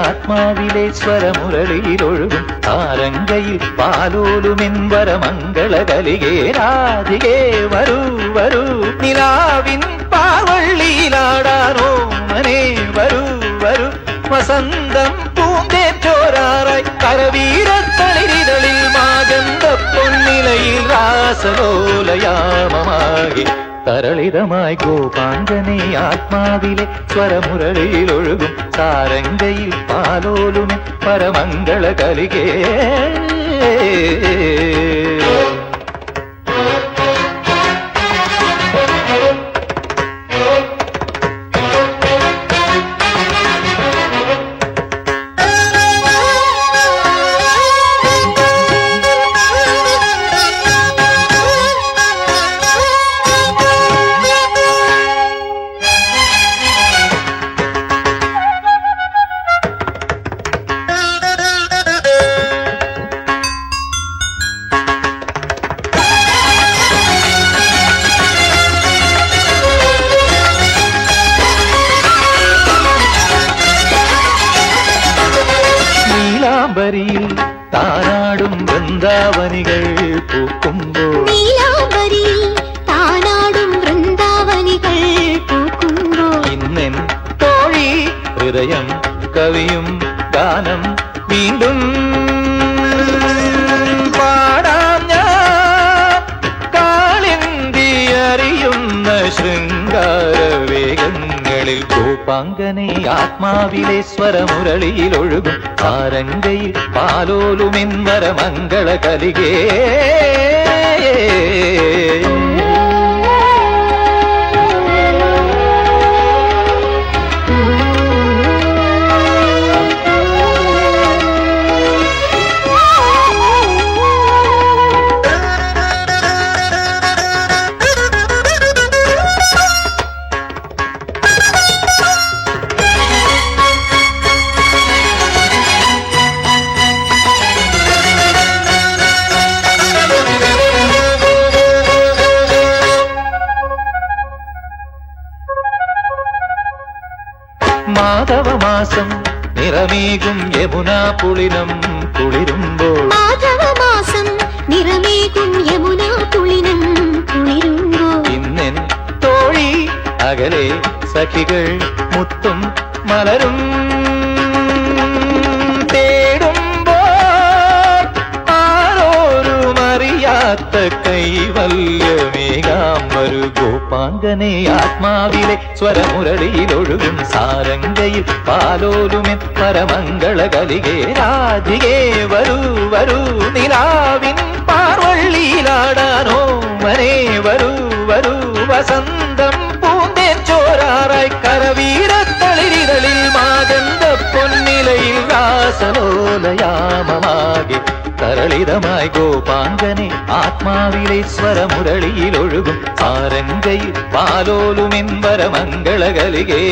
ആത്മാവിലെ സ്വരമുരളിയിലൊഴുകും താരങ്കയിൽ പാലോലുമെൻവര മംഗളകലികേ രാധികേ വരൂ വരൂ നിലാവിൻ പാവള്ളിയിലാടാനോ മനെ വരൂ വരൂ വസന്തം പൂന്തേറ്റോരാറായി കരവീരത്തളിരിതളിൽ മാഗന്ധ പൊന്നിലയിൽ രാസലോലയാമമാകി തരളിതമായി ഗോപാംഗനെ ആത്മാവിലെ സ്വരമുരളിയിലൊഴുകും സാരംഗയിൽ പാലോലുമെ പരമംഗള കലികേ നീലാംബരിയിൽ താനാടും വൃന്ദാവനികൾ പൂക്കുമ്പോൾ നീലാംബരിയിൽ താനാടും വൃന്ദാവനികൾ പൂക്കുമ്പോൾ ഇന്നെൻ തോഴി ഹൃദയം കവിയും ഗാനം വീണ്ടും പാടാം ഞാൻ കാളിന്തി അറിയുന്ന ശൃംഗാരവേഗങ്ങളിൽ ഗോപാംഗനെ ആത്മാവിലെ സ്വരമുരളിയിലൊഴുകും സാരംഗയിൽ പാലോലുമെൻവര മംഗള കലികേ മാധവമാസം നിറമേകും യമുനാ പുളിനം കുളിരുമ്പോൾ മാധവമാസം നിറമേകും യമുനാ പുളിനം കുളിരുമ്പോൾ ഇന്നെൻ തോഴി അകലെ സഖികൾ മുത്തും മലരും തേടുമ്പോൾ ആരോരും അറിയാത്ത കൈവല്യമേകാം വരൂ ഗോപാംഗനെ ആത്മാവിലെ സ്വരമുരളിയിലൊഴുകും സാരംഗയിൽ പാലോലുമെൻ പരമംഗള കലികേ രാധികേ വരൂ വരൂ നിലാവിൻ പാർവള്ളിയിലാടാനോ മനെ വരൂ വരൂ വസന്തം പൂന്തേച്ചോരാറായി കരവീരത്തളിരിതളിൽ മാഗന്ധ പൊന്നിലയിൽ രാസലോലയാമമാകെ തരളിതമായി ഗോപാംഗനെ ആത്മാവിലെ സ്വരമുരളിയിലൊഴുകും സാരംഗയിൽ പാലോലുമെൻവര മംഗള കലികേ